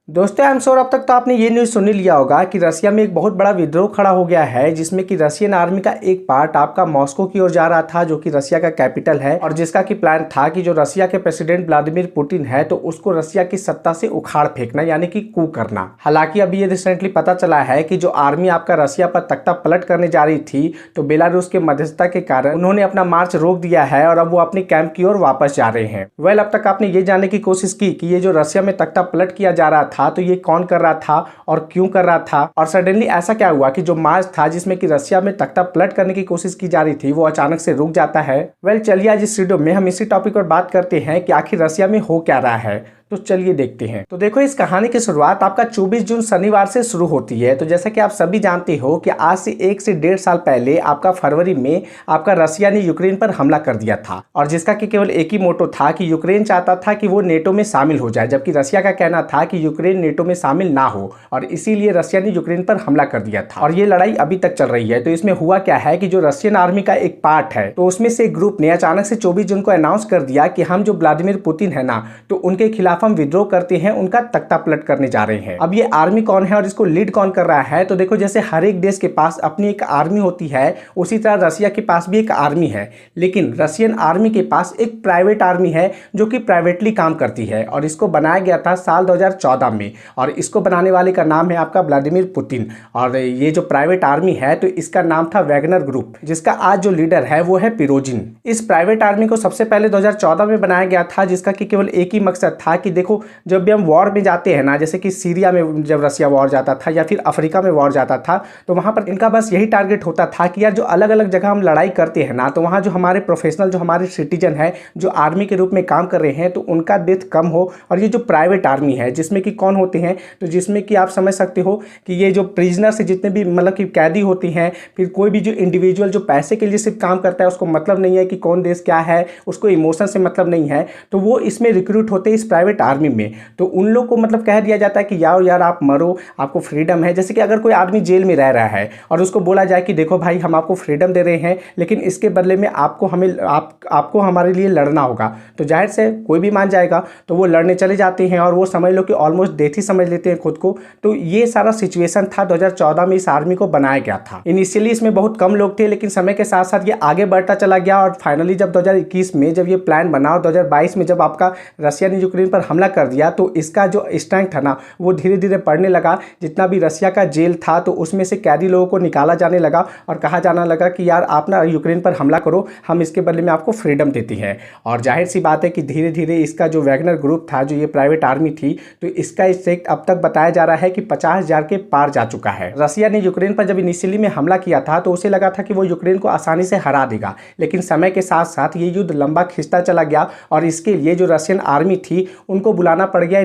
दोस्तों I am sure अब तक तो आपने ये न्यूज़ सुन ही लिया होगा कि रसिया में एक बहुत बड़ा विद्रोह खड़ा हो गया है, जिसमें कि रशियन आर्मी का एक पार्ट आपका मॉस्को की ओर जा रहा था, जो कि रसिया का कैपिटल है, और जिसका कि प्लान था कि जो रसिया के प्रेसिडेंट व्लादिमीर पुतिन है तो उसको रसिया की सत्ता से उखाड़ फेंकना, यानी कि कू करना। हालांकि अभी ये रिसेंटली पता चला है कि जो आर्मी आपका रसिया पर तख्ता पलट करने जा रही थी, तो बेलारूस के मध्यस्थता के कारण उन्होंने अपना मार्च रोक दिया है और अब वो अपने कैंप की ओर वापस जा रहे हैं। वेल, अब तक आपने ये जानने की कोशिश की कि ये जो रसिया में तख्ता पलट किया जा रहा था तो ये कौन कर रहा था और क्यों कर रहा था, और सडनली ऐसा क्या हुआ कि जो मार्च था जिसमें कि रसिया में तख्ता पलट करने की कोशिश की जा रही थी वो अचानक से रुक जाता है। वेल, चलिए आज इस वीडियो में हम इसी टॉपिक पर बात करते हैं कि आखिर रसिया में हो क्या रहा है। तो चलिए देखते हैं। तो देखो, इस कहानी की शुरुआत आपका 24 जून शनिवार से शुरू होती है। तो जैसा कि आप सभी जानते हो कि आज से 1 से 1.5 साल पहले आपका फरवरी में आपका रसिया ने यूक्रेन पर हमला कर दिया था, और जिसका कि केवल एक ही मोटो था कि यूक्रेन चाहता था कि वो नेटो में शामिल हो जाए, जबकि रसिया का कहना था कि यूक्रेन नेटो में शामिल ना हो, और इसीलिए रसिया ने यूक्रेन पर हमला कर दिया था। और ये लड़ाई अभी तक चल रही है। तो इसमें हुआ क्या है कि जो रशियन आर्मी का एक पार्ट है, तो उसमें से एक ग्रुप ने अचानक से 24 जून को अनाउंस कर दिया कि हम जो व्लादिमीर पुतिन है ना, तो उनके खिलाफ हम विद्रोह करते हैं, उनका तख्ता पलट करने जा रहे हैं। अब ये आर्मी कौन है और इसको लीड कौन कर रहा है? तो देखो, जैसे हर एक देश के पास अपनी एक आर्मी होती है, उसी तरह रसिया के पास भी एक आर्मी है, लेकिन रशियन आर्मी के पास एक प्राइवेट आर्मी है जो कि प्राइवेटली काम करती है, और इसको बनाया गया था साल 2014 में, और इसको बनाने वाले का नाम है आपका व्लादिमीर पुतिन। और ये जो प्राइवेट आर्मी है तो इसका नाम था वैगनर ग्रुप, जिसका आज जो लीडर है वो है पिरोजिन। इस प्राइवेट आर्मी को सबसे पहले 2014 में बनाया गया था, जिसका कि केवल एक ही मकसद था कि देखो, जब भी हम वॉर में जाते हैं ना, जैसे कि सीरिया में जब रसिया वॉर जाता था या फिर अफ्रीका में वॉर जाता था, तो वहां पर इनका बस यही टारगेट होता था कि यार जो अलग अलग जगह हम लड़ाई करते हैं ना, तो वहां जो हमारे प्रोफेशनल, जो हमारे सिटीजन है, जो आर्मी के रूप में काम कर रहे हैं, तो उनका डेथ कम हो। और ये जो प्राइवेट आर्मी है, जिसमें कि कौन होते हैं, तो जिसमें कि आप समझ सकते हो कि ये जो प्रिजनर से जितने भी मतलब कि कैदी होती हैं, फिर कोई भी जो इंडिविजुअल जो पैसे के लिए सिर्फ काम करता है, उसको मतलब नहीं है कि कौन देश क्या है, उसको इमोशन से मतलब नहीं है, तो वो इसमें रिक्रूट होते हैं इस प्राइवेट आर्मी में। तो उन लोग को मतलब कह दिया जाता है कि यार आप मरो, आपको फ्रीडम है। जैसे कि अगर कोई आदमी जेल में रह रहा है और उसको बोला जाए कि देखो भाई, हम आपको फ्रीडम दे रहे हैं, लेकिन इसके बदले में आपको हमारे लिए लड़ना होगा, तो जाहिर से कोई भी मान जाएगा, तो वो लड़ने चले जाते हैं, और वो समझ लो कि ऑलमोस्ट डेथ ही समझ लेते हैं खुद को। तो ये सारा सिचुएशन था 2014 में इस आर्मी को बनाया गया था। इनिशियली इसमें बहुत कम लोग थे, लेकिन समय के साथ साथ ये आगे बढ़ता चला गया, और फाइनली जब 2021 में जब ये प्लान बना और 2022 में जब आपका रसिया ने यूक्रेन पर हमला कर दिया, तो इसका जो स्ट्रेंथ था ना, वो धीरे धीरे बढ़ने लगा। जितना भी रसिया का जेल था, तो उसमें से कैदी लोगों को निकाला जाने लगा और कहा जाने लगा कि यार आप ना यूक्रेन पर हमला करो, हम इसके बदले में आपको फ्रीडम देते हैं। और जाहिर सी बात है कि धीरे धीरे इसका जो वैगनर ग्रुप था, जो ये प्राइवेट आर्मी थी, तो इसका स्ट्रेंथ अब तक बताया जा रहा है कि 50,000 के पार जा चुका है। रसिया ने यूक्रेन पर जब इनिशियली में हमला किया था, तो उसे लगा था कि वो यूक्रेन को आसानी से हरा देगा, लेकिन समय के साथ साथ ये युद्ध लंबा खिंचता चला गया, और इसके लिए जो रशियन आर्मी थी उनको बुलाना पड़ गया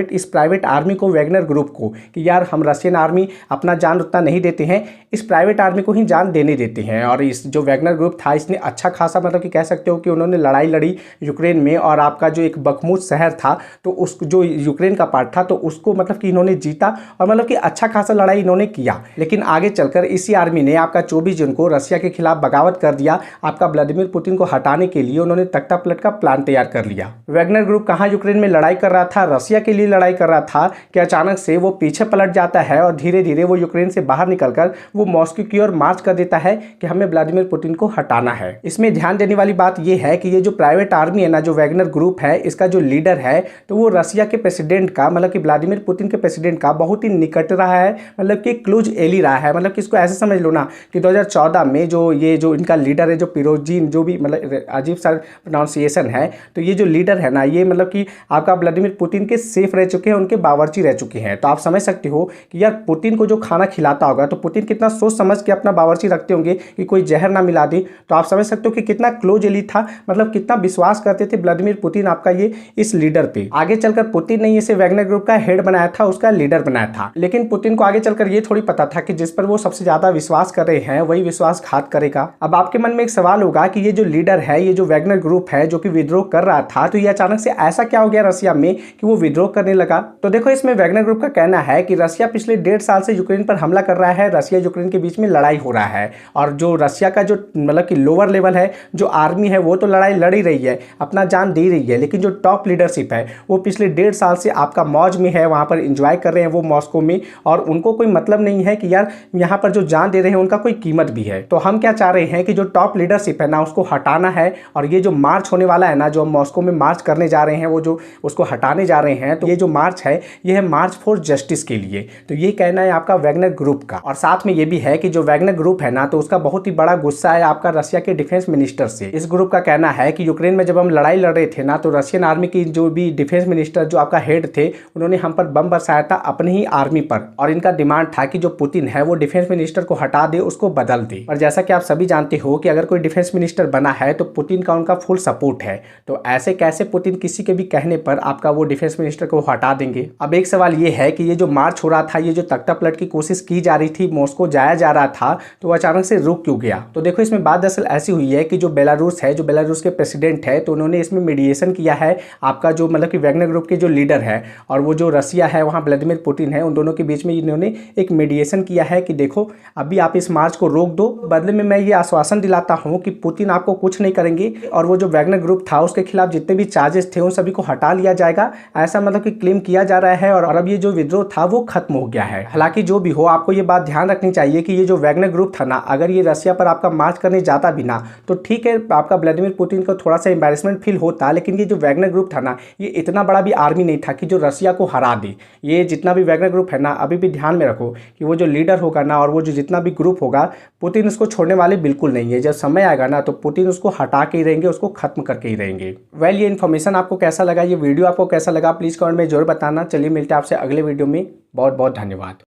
इस प्राइवेट आर्मी को, वैगनर ग्रुप को, कि यार हम रशियन आर्मी अपना जान उतना नहीं देते हैं, इस प्राइवेट आर्मी को ही जान देने देते हैं। और इस जो वैगनर ग्रुप था, इसने अच्छा खासा मतलब कि कह सकते हो कि उन्होंने लड़ाई लड़ी यूक्रेन में, और आपका जो एक बखमुत शहर था, तो उस जो यूक्रेन का पार्ट था, तो उसको मतलब कि इन्होंने जीता, और मतलब कि अच्छा खासा लड़ाई इन्होंने किया। लेकिन आगे चलकर इसी आर्मी ने आपका 24 जून को रसिया के खिलाफ बगावत कर दिया। आपका व्लादिमीर पुतिन को हटाने के लिए उन्होंने तख्ता पलट का प्लान तैयार कर लिया। वैगनर ग्रुप कहाँ यूक्रेन में लड़ाई कर रहा था, रसिया के लिए लड़ाई कर रहा था, कि अचानक से वो पीछे पलट जाता है, और धीरे धीरे वो यूक्रेन से बाहर निकलकर वो मॉस्को की ओर मार्च कर देता है कि हमें व्लादिमीर पुतिन को हटाना है। इसमें ध्यान देने वाली बात यह है कि ये जो प्राइवेट आर्मी है ना, जो वैगनर ग्रुप है, इसका जो लीडर है, तो वो रसिया के प्रेसिडेंट का, मतलब कि व्लादिमीर पुतिन के प्रेसिडेंट का बहुत ही निकट रहा है, मतलब कि क्लोज एली रहा है। मतलब कि इसको ऐसे समझ लो ना कि 2014 में जो इनका लीडर है, जो पिरोजिन, जो भी मतलब अजीब सा प्रोनाउंसिएशन है, तो ये जो लीडर है ना, ये मतलब कि आपका व्लादिमीर पुतिन के सेफ रह चुके हैं, उनके बावर्ची रह चुके हैं। तो आप समझ सकते हो कि यार पुतिन को जो खाना खिलाता होगा, तो पुतिन कितना सोच समझ के अपना बावर्ची रखते होंगे कि कोई जहर ना मिला दे। तो आप समझ सकते हो कि कितना क्लोज एली था, मतलब कितना विश्वास करते थे व्लादिमीर पुतिन आपका ये इस लीडर पे। आगे चलकर पुतिन ने इसे वैगनर ग्रुप का हेड बनाया था, उसका लीडर बनाया था, लेकिन पुतिन को आगे चलकर ये थोड़ी पता था कि जिस पर वो सबसे ज्यादा विश्वास कर रहे हैं वही विश्वासघात करेगा। अब आपके मन में एक सवाल होगा कि ये जो लीडर है, ये जो वैगनर ग्रुप है जो कि विद्रोह कर रहा था, तो ये अचानक से ऐसा क्या हो गया रसिया में कि वो विद्रोह करने लगा। तो देखो इसमें वैगनर ग्रुप का कहना है कि रसिया पिछले 1.5 साल से यूक्रेन पर हमला कर रहा है, रसिया यूक्रेन के बीच में लड़ाई हो रहा है और जो रसिया का जो मतलब कि लोअर लेवल है, जो आर्मी है, वो तो लड़ाई लड़ ही रही है, अपना जान दे रही है, लेकिन जो टॉप लीडरशिप है वो पिछले 1.5 साल से आपका मौज में है, वहाँ पर इंजॉय कर रहे हैं वो मॉस्को में, और उनको कोई मतलब नहीं है कि यार यहाँ पर जो जान दे रहे हैं उनका कोई कीमत भी है। तो हम क्या चाह रहे हैं कि जो टॉप लीडरशिप है ना उसको हटाना है, और ये जो मार्च होने वाला है ना, जो हम मॉस्को में मार्च करने जा रहे हैं, वो जो उसको हटाने जा रहे हैं, तो ये जो मार्च है ये है मार्च फॉर जस्टिस के लिए। तो ये कहना है आपका वैगनर ग्रुप का। और साथ में ये भी है कि जो वैगनर ग्रुप है ना, तो उसका बहुत ही बड़ा गुस्सा है आपका रसिया के डिफेंस मिनिस्टर से। इस ग्रुप का कहना है कि यूक्रेन में जब हम लड़ाई लड़ रहे थे ना, तो रशियन आर्मी की जो भी डिफेंस मिनिस्टर जो आपका हेड थे, उन्होंने हम पर बम बरसाया था अपनी ही आर्मी पर, और इनका डिमांड था कि जो पुतिन है वो डिफेंस मिनिस्टर को हटा दे, उसको बदल दे। और जैसा कि आप सभी जानते हो कि अगर कोई डिफेंस मिनिस्टर बना है तो पुतिन का उनका फुल सपोर्ट है, तो ऐसे कैसे पुतिन किसी के भी कहने पर आपका वो डिफेंस मिनिस्टर को हटा देंगे। अब एक सवाल ये है कि ये जो मार्च हो रहा था, ये जो तख्ता पलट की कोशिश की जा रही थी, मॉस्को जाया जा रहा था, तो अचानक से रुक क्यों गया? तो देखो इसमें बात दरअसल ऐसी हुई है कि जो बेलारूस है, जो बेलारूस के प्रेसिडेंट है, तो उन्होंने इसमें मीडिएशन किया है आपका जो मतलब कि वैगनर ग्रुप के जो लीडर है और वो जो रसिया है वहाँ व्लादिमीर पुतिन है, उन दोनों के बीच में इन्होंने एक मीडिएशन किया है कि देखो अभी आप इस मार्च को रोक दो, बदले में मैं ये आश्वासन दिलाता हूँ कि पुतिन आपको कुछ नहीं करेंगे, और वो जो वैगनर ग्रुप था उसके खिलाफ जितने भी चार्जेस थे उन सभी को हटा लिया जाएगा, ऐसा मतलब कि क्लेम किया जा रहा है। और अब ये जो विद्रोह था वो खत्म हो गया है। हालांकि जो भी हो, आपको ये बात ध्यान रखनी चाहिए कि ये जो वैगनर ग्रुप था ना, अगर ये रसिया पर आपका मार्च करने जाता भी ना, तो ठीक है आपका व्लादिमीर पुतिन को थोड़ा सा एम्बैरेसमेंट फील होता, लेकिन ये जो वैगनर ग्रुप था ना, ये इतना बड़ा भी आर्मी नहीं था कि जो रसिया को हरा दे। ये जितना भी वैगनर ग्रुप है ना, अभी भी ध्यान में रखो कि वो जो लीडर होगा ना, और वो जो जितना भी ग्रुप होगा, पुतिन उसको छोड़ने वाले बिल्कुल नहीं है। जब समय आएगा ना, तो पुतिन उसको हटा के ही रहेंगे, उसको खत्म करके ही रहेंगे। वेल, ये इन्फॉर्मेशन आपको कैसा लगा, ये वीडियो आपको कैसा लगा, प्लीज़ कमेंट में जरूर बताना। चलिए मिलते हैं आपसे अगले वीडियो में। बहुत बहुत धन्यवाद।